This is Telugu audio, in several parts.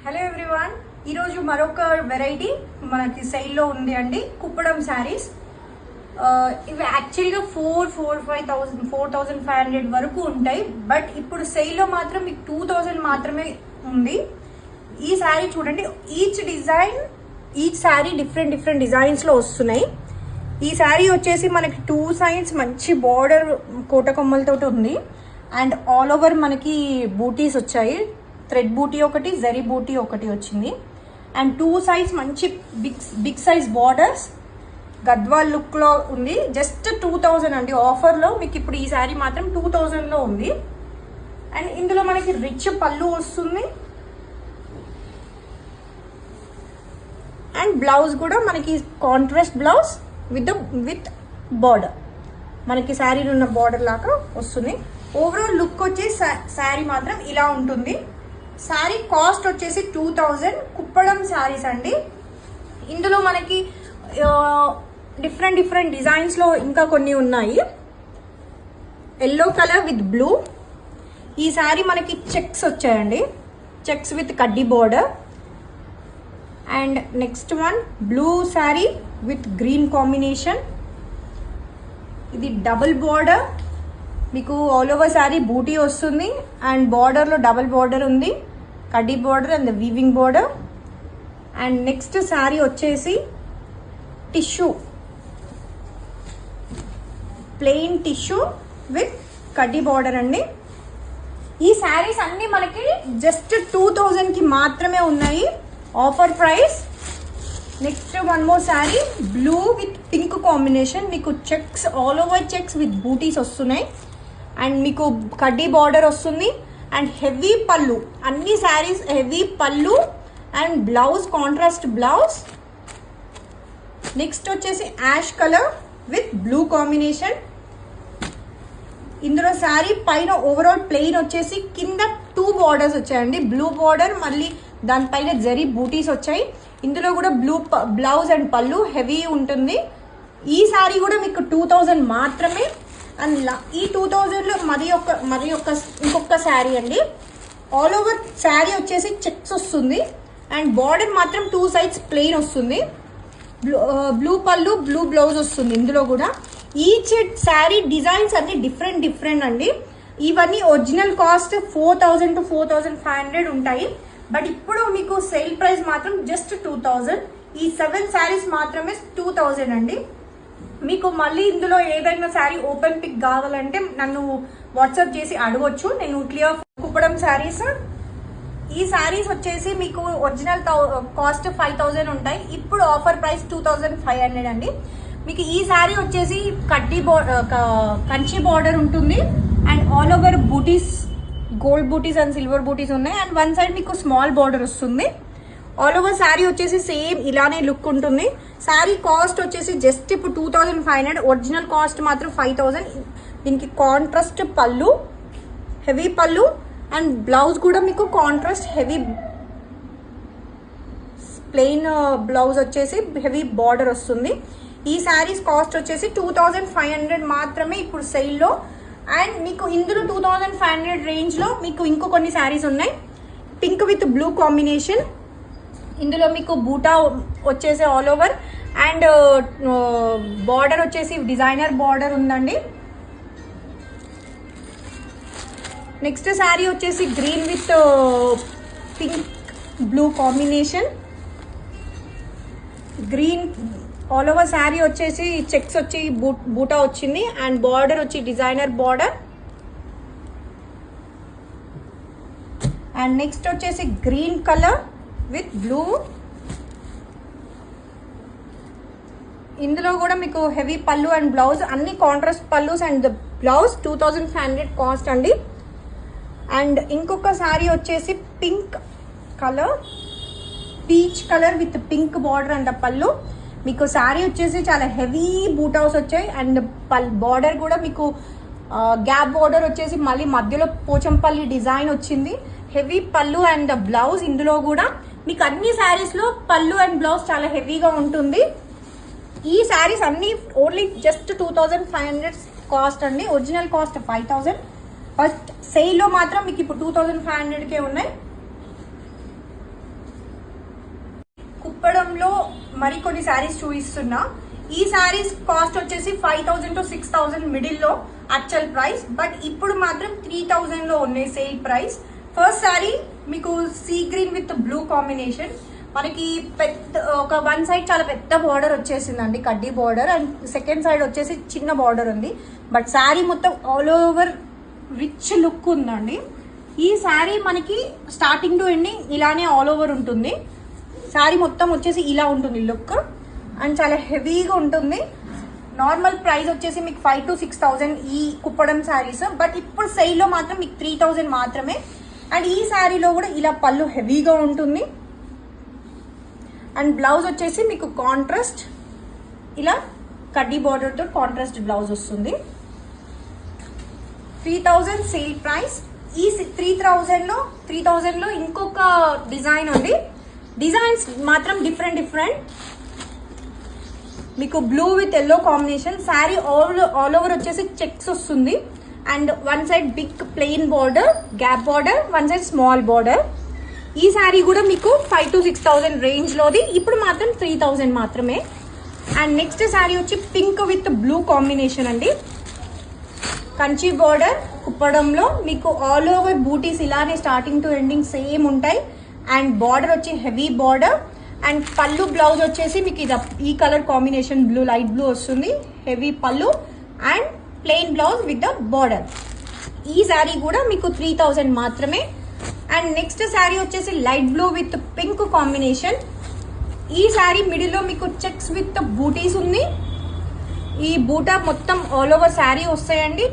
హలో ఎవ్రీవన్, ఈరోజు మరొక వెరైటీ మనకి సేల్లో ఉంది అండి. కుప్పడం శారీస్. ఇవి యాక్చువల్గా 4,500 వరకు ఉంటాయి. బట్ ఇప్పుడు సేల్లో మాత్రం మీకు 2,000 మాత్రమే ఉంది. ఈ శారీ చూడండి, ఈచ్ శారీ డిఫరెంట్ డిజైన్స్లో వస్తున్నాయి. ఈ శారీ వచ్చేసి మనకి 2 సైడ్స్ మంచి బార్డర్ కోటకొమ్మలతో ఉంది. అండ్ ఆల్ ఓవర్ మనకి బూటీస్ వచ్చాయి. థ్రెడ్ బూటీ ఒకటి, జరీ బూటీ ఒకటి వచ్చింది. అండ్ 2 సైడ్స్ మంచి బిగ్ సైజ్ బార్డర్స్, గద్వాల్ లుక్లో ఉంది. జస్ట్ 2,000 అండి ఆఫర్లో. మీకు ఇప్పుడు ఈ శారీ మాత్రం 2,000లో ఉంది. అండ్ ఇందులో మనకి రిచ్ పళ్ళు వస్తుంది. అండ్ బ్లౌజ్ కూడా మనకి కాంట్రాస్ట్ బ్లౌజ్ విత్ బార్డర్, మనకి శారీలో ఉన్న బార్డర్ లాగా వస్తుంది. ఓవరాల్ లుక్ వచ్చేసి శారీ మాత్రం ఇలా ఉంటుంది. శారీ కాస్ట్ వచ్చేసి 2,000. కుప్పడం శారీస్ అండి. ఇందులో మనకి డిఫరెంట్ డిజైన్స్లో ఇంకా కొన్ని ఉన్నాయి. Yellow colour with blue. ఈ శారీ మనకి చెక్స్ వచ్చాయండి, చెక్స్ విత్ కడ్డీ border. And next one blue sari with green combination. ఇది డబుల్ బార్డర్, మీకు ఆల్ ఓవర్ శారీ బూటీ వస్తుంది. అండ్ బార్డర్లో డబుల్ బార్డర్ ఉంది, కడ్డీ border and weaving border. And next sari వచ్చేసి టిష్యూ, ప్లెయిన్ టిష్యూ విత్ కడ్డీ బార్డర్ అండి. ఈ శారీస్ అన్నీ మనకి జస్ట్ 2,000కి మాత్రమే ఉన్నాయి, offer price. Next one more sari blue with pink combination. మీకు checks, all over checks with బూటీస్ వస్తున్నాయి. అండ్ మీకు కడ్డీ బార్డర్ వస్తుంది. అండ్ హెవీ పళ్ళు, అన్ని శారీస్ హెవీ పళ్ళు. And blouse contrast blouse. Next వచ్చేసి ash colour with blue combination. ఇందులో శారీ పైన ఓవరాల్ ప్లెయిన్ వచ్చేసి కింద 2 బార్డర్స్ వచ్చాయండి. బ్లూ బార్డర్, మళ్ళీ దానిపైన జరీ బూటీస్ వచ్చాయి. ఇందులో కూడా బ్లూ బ్లౌజ్ అండ్ పళ్ళు హెవీ ఉంటుంది. ఈ శారీ కూడా మీకు 2,000 మాత్రమే. అండ్ ఈ 2,000లో ఇంకొక శారీ అండి. ఆల్ ఓవర్ శారీ వచ్చేసి చెక్స్ వస్తుంది. అండ్ బార్డర్ మాత్రం 2 సైడ్స్ ప్లెయిన్ వస్తుంది. బ్లూ పళ్ళు, బ్లూ బ్లౌజ్ వస్తుంది. ఇందులో కూడా ఈచ్ శారీ డిజైన్స్ అన్ని డిఫరెంట్ అండి. ఇవన్నీ ఒరిజినల్ కాస్ట్ 4,000 to 4,500 ఉంటాయి. బట్ ఇప్పుడు మీకు సేల్ ప్రైస్ మాత్రం జస్ట్ 2,000. ఈ 7 శారీస్ మాత్రమే 2,000 అండి. మీకు మళ్ళీ ఇందులో ఏదైనా శారీ ఓపెన్ పిక్ కావాలంటే నన్ను వాట్సాప్ చేసి అడగొచ్చు, నేను క్లియర్. కుప్పడం శారీస్, ఈ శారీస్ వచ్చేసి మీకు ఒరిజినల్ కాస్ట్ 5,000 ఉంటాయి. ఇప్పుడు ఆఫర్ ప్రైస్ 2,500 అండి. మీకు ఈ శారీ వచ్చేసి కడ్డీ కంచి బార్డర్ ఉంటుంది. అండ్ ఆల్ ఓవర్ బూటీస్, గోల్డ్ బూటీస్ అండ్ సిల్వర్ బూటీస్ ఉన్నాయి. అండ్ వన్ సైడ్ మీకు స్మాల్ బార్డర్ వస్తుంది. ఆల్ ఓవర్ శారీ వచ్చేసి సేమ్ ఇలానే లుక్ ఉంటుంది. శారీ కాస్ట్ వచ్చేసి జస్ట్ ఇప్పుడు 2,500. ఒరిజినల్ కాస్ట్ మాత్రం 5,000. దీనికి కాంట్రాస్ట్ పళ్ళు, హెవీ పళ్ళు. అండ్ బ్లౌజ్ కూడా మీకు కాంట్రాస్ట్ హెవీ ప్లెయిన్ బ్లౌజ్ వచ్చేసి హెవీ బార్డర్ వస్తుంది. ఈ శారీస్ కాస్ట్ వచ్చేసి 2,500 మాత్రమే ఇప్పుడు సేల్లో. అండ్ మీకు ఇందులో 2,500 రేంజ్లో మీకు ఇంకో కొన్ని శారీస్ ఉన్నాయి. Pink with blue combination. ఇందులో మీకు బూటా వచ్చేసి ఆల్ ఓవర్. అండ్ బార్డర్ వచ్చేసి డిజైనర్ బార్డర్ ఉందండి. నెక్స్ట్ శారీ వచ్చేసి green with pink blue combination. Green all over sari వచ్చేసి చెక్స్ వచ్చి బూటా వచ్చింది. అండ్ బార్డర్ వచ్చి డిజైనర్ బార్డర్. అండ్ నెక్స్ట్ వచ్చేసి గ్రీన్ కలర్ విత్ బ్లూ. ఇందులో కూడా మీకు హెవీ పళ్ళు అండ్ బ్లౌజ్, అన్ని కాంట్రాస్ట్ పళ్ళుస్ అండ్ బ్లౌజ్ 2,500 కాస్ట్ అండి. అండ్ ఇంకొక శారీ వచ్చేసి pink colour, peach colour with pink border and పళ్ళు. మీకు శారీ వచ్చేసి చాలా హెవీ బూటాస్ వచ్చాయి. అండ్ బార్డర్ కూడా మీకు గ్యాప్ బార్డర్ వచ్చేసి మళ్ళీ మధ్యలో పోచంపల్లి డిజైన్ వచ్చింది. హెవీ పళ్ళు అండ్ బ్లౌజ్. ఇందులో కూడా మీకు అన్ని శారీస్లో పళ్ళు అండ్ బ్లౌజ్ చాలా హెవీగా ఉంటుంది. ఈ శారీస్ అన్ని ఓన్లీ జస్ట్ 2,500 కాస్ట్ అండి. Original cost 5,000. ఫస్ట్ సేల్లో మాత్రం మీకు ఇప్పుడు 2,500కే ఉన్నాయి. కుప్పడంలో మరికొన్ని శారీస్ చూపిస్తున్నా. ఈ శారీస్ కాస్ట్ వచ్చేసి 5000 to 6000 మిడిల్లో యాక్చువల్ ప్రైస్, బట్ ఇప్పుడు మాత్రం 3000 లో ఉన్నాయి సేల్ ప్రైస్. ఫస్ట్ శారీ మీకు sea green with blue combination. మనకి పెద్ద ఒక వన్ సైడ్ చాలా పెద్ద బార్డర్ వచ్చేసిందండి, కడ్డీ బార్డర్, అండ్ సెకండ్ సైడ్ వచ్చేసి చిన్న బార్డర్ ఉంది. బట్ శారీ మొత్తం ఆల్ ఓవర్ రిచ్ లుక్ ఉందండి. ఈ శారీ మనకి స్టార్టింగ్ టు ఎండింగ్ ఇలానే ఆల్ ఓవర్ ఉంటుంది. శారీ మొత్తం వచ్చేసి ఇలా ఉంటుంది లుక్, అండ్ చాలా హెవీగా ఉంటుంది. నార్మల్ ప్రైస్ వచ్చేసి మీకు 5,000 to 6,000 ఈ కుప్పడం శారీస్, బట్ ఇప్పుడు సేల్లో మాత్రం మీకు 3000 మాత్రమే. అండ్ ఈ శారీలో కూడా ఇలా పళ్ళు హెవీగా ఉంటుంది. అండ్ బ్లౌజ్ వచ్చేసి మీకు కాంట్రాస్ట్ ఇలా కడ్డీ బార్డర్తో కాంట్రాస్ట్ బ్లౌజ్ వస్తుంది. 3000 సేల్ ప్రైస్. ఈ 3000లో ఇంకొక డిజైన్ ఉంది. డిజైన్స్ మాత్రం డిఫరెంట్. మీకు blue with yellow combination. Saree all over వచ్చేసి చెక్స్ వస్తుంది. And one side big plain border, gap border, one side small border. ఈ శారీ కూడా మీకు 5,000 to 6,000 రేంజ్లోది, ఇప్పుడు మాత్రం 3000 మాత్రమే. అండ్ నెక్స్ట్ శారీ వచ్చి పింక్ విత్ బ్లూ కాంబినేషన్ అండి. కంచి బార్డర్ కుప్పడంలో మీకు ఆల్ ఓవర్ బూటీస్ ఇలానే స్టార్టింగ్ టు ఎండింగ్ సేమ్ ఉంటాయి. అండ్ బార్డర్ వచ్చి heavy border. And pallu blouse వచ్చేసి మీకు ఇది ఈ colour combination blue, light blue వస్తుంది. హెవీ పళ్ళు and plain blouse with the border. ఈ శారీ కూడా మీకు 3000 మాత్రమే. అండ్ నెక్స్ట్ శారీ వచ్చేసి light blue with pink combination. ఈ శారీ మిడిల్లో మీకు చెక్స్ విత్ బూటీస్ ఉంది. ఈ బూటా మొత్తం ఆల్ ఓవర్ శారీ వస్తాయండి.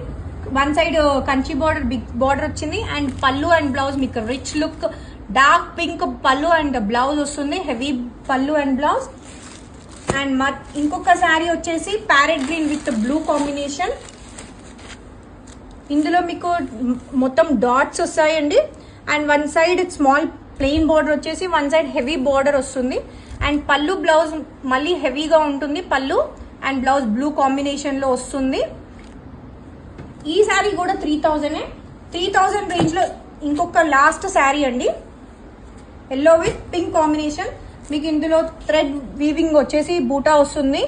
One side Kanchi border, big border వచ్చింది. అండ్ పళ్ళు అండ్ బ్లౌజ్ మీకు rich look, dark pink pallu and blouse వస్తుంది, హెవీ పళ్ళు అండ్ బ్లౌజ్. అండ్ ఇంకొక శారీ వచ్చేసి parrot green with blue combination. ఇందులో మీకు మొత్తం డాట్స్ వస్తాయండి. And one side small plain border వచ్చేసి వన్ సైడ్ హెవీ బార్డర్ వస్తుంది. అండ్ పళ్ళు బ్లౌజ్ మళ్ళీ హెవీగా ఉంటుంది. పళ్ళు అండ్ బ్లౌజ్ బ్లూ కాంబినేషన్లో వస్తుంది. ఈ శారీ కూడా 3000. 3000 రేంజ్లో ఇంకొక లాస్ట్ శారీ అండి, ఎల్లో విత్ పింక్ కాంబినేషన్. మీకు ఇందులో థ్రెడ్ వీవింగ్ వచ్చేసి బూటా వస్తుంది.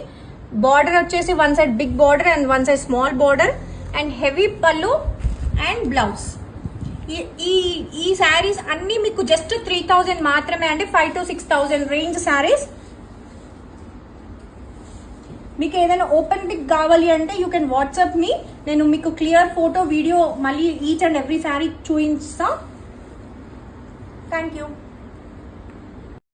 బార్డర్ వచ్చేసి one side big border and one side small border and heavy పళ్ళు అండ్ బ్లౌజ్. ఈ శారీస్ అన్నీ మీకు జస్ట్ 3000 మాత్రమే అండి. 5,000 to 6,000 రేంజ్ శారీస్. మీకు ఏదైనా ఓపెన్ పిక్ కావాలి అంటే యూ కెన్ వాట్సాప్ మీ. నేను మీకు క్లియర్ ఫోటో, వీడియో మళ్ళీ ఈచ్ అండ్ ఎవ్రీ శారీ చూపిస్తా. Thank you.